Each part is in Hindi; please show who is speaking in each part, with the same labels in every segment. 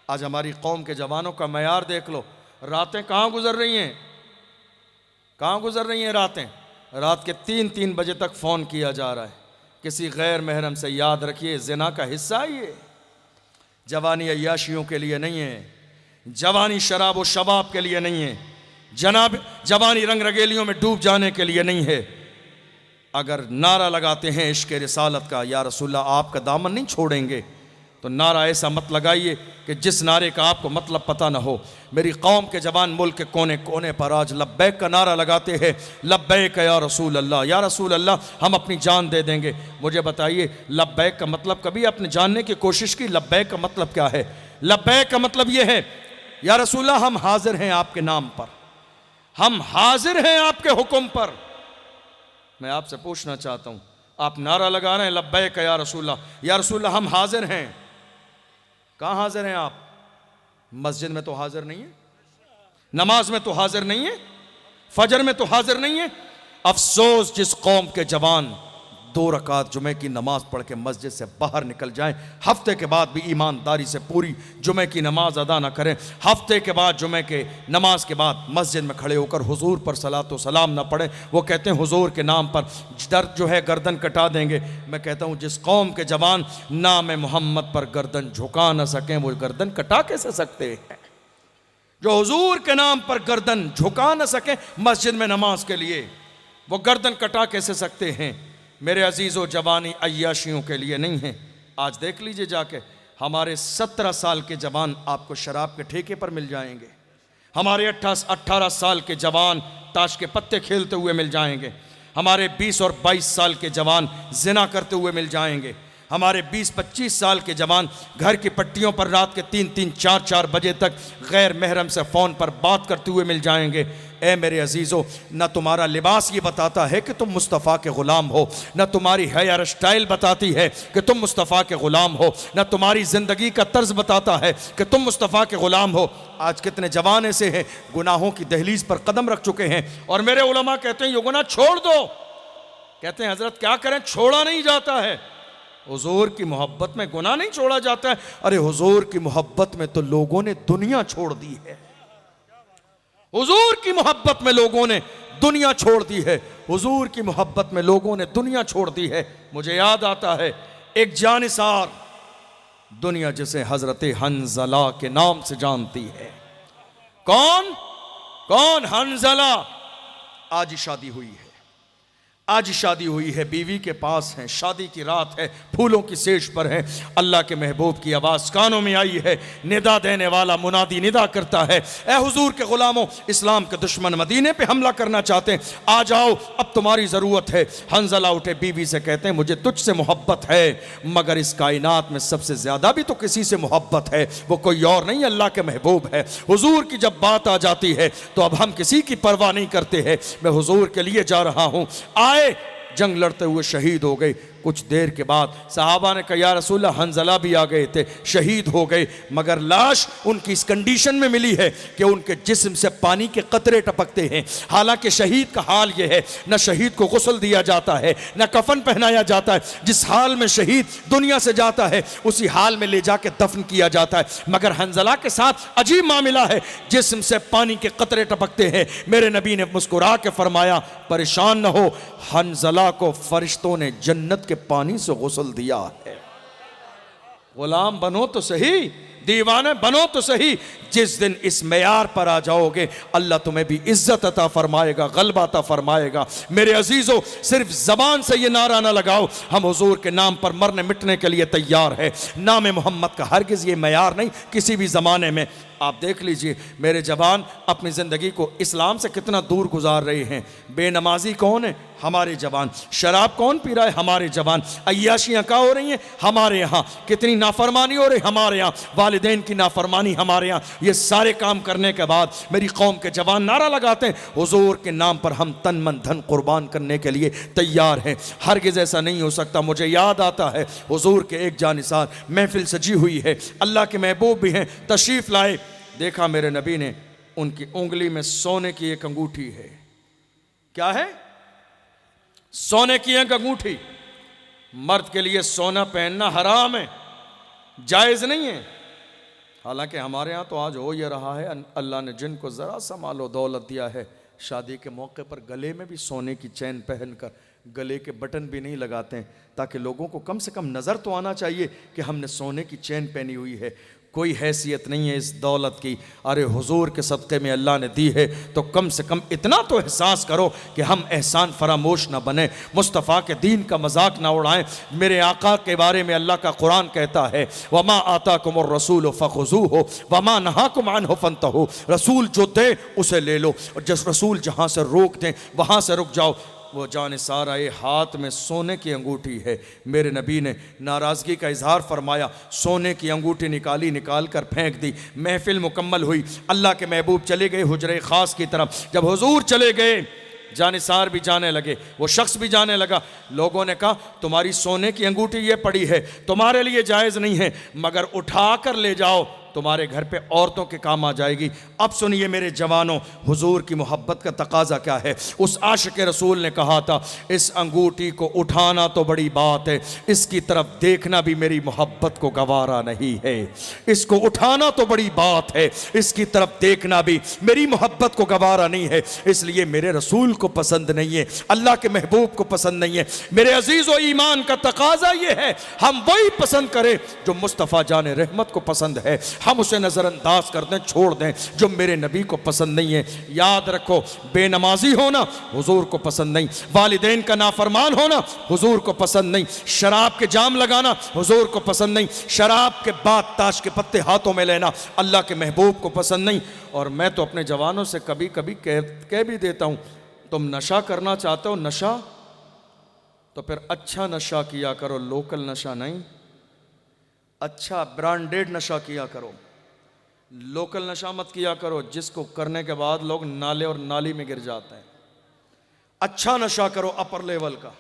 Speaker 1: आज हमारी कौम के जवानों का मयार देख लो, रातें कहाँ गुजर रही हैं, कहाँ गुजर रही हैं रातें। रात के 3-3 बजे तक फ़ोन किया जा रहा है किसी गैर महरम से। याद रखिए, ज़िना का हिस्सा है ये। जवानी अय्याशियों के लिए नहीं है, जवानी शराब व शबाब के लिए नहीं है, जवानी रंग रंगेलियों में डूब जाने के लिए नहीं है। अगर नारा लगाते हैं इश्क़ रिसालत का, या रसूलल्लाह आपका दामन नहीं छोड़ेंगे, तो नारा ऐसा मत लगाइए कि जिस नारे का आपको मतलब पता ना हो। मेरी कौम के जवान मुल्क के कोने कोने पर आज लब्बैक का नारा लगाते हैं, लब्बैक या रसूल अल्लाह, या रसूल अल्लाह हम अपनी जान दे देंगे। मुझे बताइए, लब्बैक का मतलब कभी आपने जानने की कोशिश की? लब्बैक का मतलब क्या है? लब्बैक का मतलब यह है, या रसूल अल्लाह हम हाजिर हैं आपके नाम पर, हम हाजिर हैं आपके हुक्म पर। मैं आपसे पूछना चाहता हूं, आप नारा लगा रहे हैं लब्बैक या रसूल अल्लाह, या रसूल अल्लाह हम हाजिर हैं। कहाँ हाजिर हैं आप? मस्जिद में तो हाजिर नहीं है, नमाज में तो हाजिर नहीं है, फजर में तो हाजिर नहीं है। अफसोस जिस कौम के जवान 2 रकात जुमे की नमाज पढ़ के मस्जिद से बाहर निकल जाएं, हफ्ते के बाद भी ईमानदारी से पूरी जुमे की नमाज अदा ना करें, हफ्ते के बाद जुमे के नमाज के बाद मस्जिद में खड़े होकर हुजूर पर सलातो सलाम ना पढ़ें। वो कहते हैं हुजूर के नाम पर दर्द जो है गर्दन कटा देंगे। मैं कहता हूँ जिस कौम के जवान नाम मोहम्मद पर गर्दन झुका ना सकें, वो गर्दन कटा कैसे सकते हैं? जो हुजूर के नाम पर गर्दन झुका ना सकें मस्जिद में नमाज के लिए, वो गर्दन कटा कैसे सकते हैं? मेरे अजीज़ों, जवानी अय्याशियों के लिए नहीं है। आज देख लीजिए जाके, हमारे 17 साल के जवान आपको शराब के ठेके पर मिल जाएंगे, हमारे 18 साल के जवान ताश के पत्ते खेलते हुए मिल जाएंगे, हमारे 20 और 22 साल के जवान जिना करते हुए मिल जाएंगे, हमारे 20-25 साल के जवान घर की पट्टियों पर रात के 3-3, 4-4 बजे तक गैर महरम से फ़ोन पर बात करते हुए मिल जाएंगे। ए मेरे अजीज़ों, न तुम्हारा लिबास ये बताता है कि तुम मुस्तफ़ा के ग़ुलाम हो, न तुम्हारी हेयर स्टाइल बताती है कि तुम मुस्तफ़ा के ग़ुलाम हो, न तुम्हारी ज़िंदगी का तर्ज बताता है कि तुम मुस्तफ़ा के ग़ुलाम हो। आज कितने जवान ऐसे हैं गुनाहों की दहलीज पर कदम रख चुके हैं, और मेरे उलमा कहते हैं ये गुनाह छोड़ दो। कहते हैं हज़रत क्या करें, छोड़ा नहीं जाता है। हुजूर की मोहब्बत में गुनाह नहीं छोड़ा जाता है। अरे हुजूर की मोहब्बत में तो लोगों ने दुनिया छोड़ दी है, हुजूर की मोहब्बत में लोगों ने दुनिया छोड़ दी है, हुजूर की मोहब्बत में लोगों ने दुनिया छोड़ दी है। मुझे याद आता है एक जानिसार दुनिया जिसे हजरत हंजला के नाम से जानती है। कौन कौन? हंजला। आज शादी हुई है, आज शादी हुई है, बीवी के पास है, शादी की रात है, फूलों की सेज पर है। अल्लाह के महबूब की आवाज़ कानों में आई है, निदा देने वाला मुनादी निदा करता है, ए हुजूर के ग़ुलामों, इस्लाम के दुश्मन मदीने पे हमला करना चाहते हैं, आ जाओ, अब तुम्हारी ज़रूरत है। हंजला उठे, बीवी से कहते हैं मुझे तुझसे मोहब्बत है, मगर इस कायनात में सबसे ज़्यादा भी तो किसी से मोहब्बत है, वो कोई और नहीं, अल्लाह के महबूब है। हुजूर की जब बात आ जाती है तो अब हम किसी की परवाह नहीं करते हैं। मैं हुजूर के लिए जा रहा हूँ। जंग लड़ते हुए शहीद हो गए। कुछ देर के बाद सहाबा ने कहा या रसूलल्लाह, हंजला भी आ गए थे, शहीद हो गए, मगर लाश उनकी इस कंडीशन में मिली है कि उनके जिस्म से पानी के कतरे टपकते हैं। हालांकि शहीद का हाल यह है, न शहीद को गुस्ल दिया जाता है, न कफन पहनाया जाता है। जिस हाल में शहीद दुनिया से जाता है उसी हाल में ले जाके दफन किया जाता है। मगर हंजला के साथ अजीब मामला है, जिस्म से पानी के कतरे टपकते हैं। मेरे नबी ने मुस्कुरा के फरमाया परेशान न हो, हंजला को फरिश्तों ने जन्नत के पानी से गुस्ल दिया है। गुलाम बनो तो सही, दीवाने बनो तो सही, जिस दिन इस मेयार पर आ जाओगे अल्लाह तुम्हें भी इज्जत अता फरमाएगा, गलबा अता फरमाएगा। मेरे अजीजों, सिर्फ जबान से ये नारा ना लगाओ हम हुजूर के नाम पर मरने मिटने के लिए तैयार है। नाम मोहम्मद का हरगिज़ ये मेयार नहीं किसी भी ज़माने में। आप देख लीजिए मेरे जवान अपनी ज़िंदगी को इस्लाम से कितना दूर गुजार रहे हैं। बेनमाजी कौन है? हमारे जवान। शराब कौन पी रहा है? हमारे जवान। अय्याशियाँ क्या हो रही हैं? हमारे यहाँ। कितनी नाफरमानी हो रही? हमारे यहाँ। वालिदैन की नाफरमानी हमारे यहाँ। ये सारे काम करने के बाद मेरी कौम के जवान नारा लगाते हैं हुजूर के नाम पर हम तन मन धन कुर्बान करने के लिए तैयार हैं। हरगिज़ ऐसा नहीं हो सकता। मुझे याद आता है हुजूर के एक जानिसार महफिल सजी हुई है, अल्लाह के महबूब भी हैं, तशरीफ़ लाए। देखा मेरे नबी ने उनकी उंगली में सोने की एक अंगूठी है। क्या है? सोने की एक अंगूठी। मर्द के लिए सोना पहनना हराम है, जायज़ नहीं है, हालांकि हमारे यहाँ तो आज हो ये रहा है, अल्लाह ने जिनको ज़रा सा मालो दौलत दिया है, शादी के मौके पर गले में भी सोने की चैन पहनकर गले के बटन भी नहीं लगाते हैं, ताकि लोगों को कम से कम नज़र तो आना चाहिए कि हमने सोने की चैन पहनी हुई है। कोई हैसियत नहीं है इस दौलत की, अरे हुजूर के सदक़े में अल्लाह ने दी है तो कम से कम इतना तो एहसास करो कि हम एहसान फरामोश ना बने, मुस्तफ़ा के दीन का मजाक ना उड़ाएं। मेरे आका के बारे में अल्लाह का कुरान कहता है, वमा आताकुमुर रसूल फ़ख़ुज़ूहु वमा नहाकुम अन्हु फ़ंतहू, रसूल जो दे उसे ले लो, और जिस रसूल जहाँ से रोक दें वहाँ से रुक जाओ। वो जानिसार आए, हाथ में सोने की अंगूठी है। मेरे नबी ने नाराज़गी का इजहार फरमाया, सोने की अंगूठी निकाल कर फेंक दी। महफिल मुकम्मल हुई, अल्लाह के महबूब चले गए हुजरे ख़ास की तरफ। जब हुजूर चले गए, जानिसार भी जाने लगे, वो शख्स भी जाने लगा। लोगों ने कहा, तुम्हारी सोने की अंगूठी ये पड़ी है, तुम्हारे लिए जायज़ नहीं है, मगर उठा कर ले जाओ, तुम्हारे घर पे औरतों के काम आ जाएगी। अब सुनिए मेरे जवानों, हुजूर की मोहब्बत का तकाजा क्या है। उस आशिक रसूल ने कहा था, इस अंगूठी को उठाना तो बड़ी बात है, इसकी तरफ देखना भी मेरी मोहब्बत को गवारा नहीं है। इसको उठाना तो बड़ी बात है, इसकी तरफ देखना भी मेरी मोहब्बत को गवारा नहीं है। इसलिए मेरे रसूल को पसंद नहीं है, अल्लाह के महबूब को पसंद नहीं है। मेरे अजीज़ व ईमान का तकाजा ये है, हम वही पसंद करें जो मुस्तफ़ा जान रहमत को पसंद है, हम उसे नज़रअंदाज कर दें, छोड़ दें जो मेरे नबी को पसंद नहीं है। याद रखो, बेनमाजी होना हुजूर को पसंद नहीं, वालिदैन का नाफरमान होना हुजूर को पसंद नहीं, शराब के जाम लगाना हुजूर को पसंद नहीं, शराब के बाद ताश के पत्ते हाथों में लेना अल्लाह के महबूब को पसंद नहीं। और मैं तो अपने जवानों से कभी कभी कह भी देता हूँ, तुम नशा करना चाहते हो, नशा तो फिर अच्छा नशा किया करो, लोकल नशा नहीं, अच्छा ब्रांडेड नशा किया करो, लोकल नशा मत किया करो जिसको करने के बाद लोग नाले और नाली में गिर जाते हैं। अच्छा नशा करो, अपर लेवल का,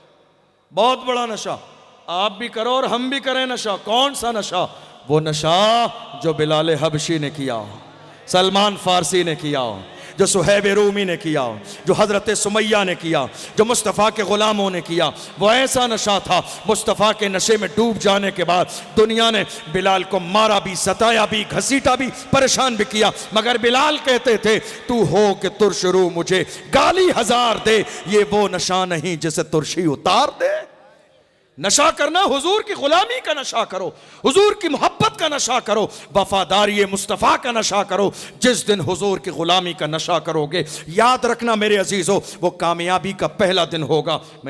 Speaker 1: बहुत बड़ा नशा आप भी करो और हम भी करें नशा। कौन सा नशा? वो नशा जो बिलाल हबशी ने किया, सलमान फारसी ने किया, जो सुहैब रूमी ने किया, जो हज़रत सुमैया ने किया, जो मुस्तफ़ा के ग़ुलामों ने किया। वो ऐसा नशा था, मुस्तफ़ा के नशे में डूब जाने के बाद दुनिया ने बिलाल को मारा भी, सताया भी, घसीटा भी, परेशान भी किया, मगर बिलाल कहते थे, तू हो कि तुरशरू मुझे गाली हज़ार दे, ये वो नशा नहीं जिसे तुरशी उतार दे। नशा करना, हुजूर की गुलामी का नशा करो, हुजूर की मोहब्बत का नशा करो, वफादारी मुस्तफ़ा का नशा करो। जिस दिन हुजूर की गुलामी का नशा करोगे, याद रखना मेरे अजीज़ों, वो कामयाबी का पहला दिन होगा।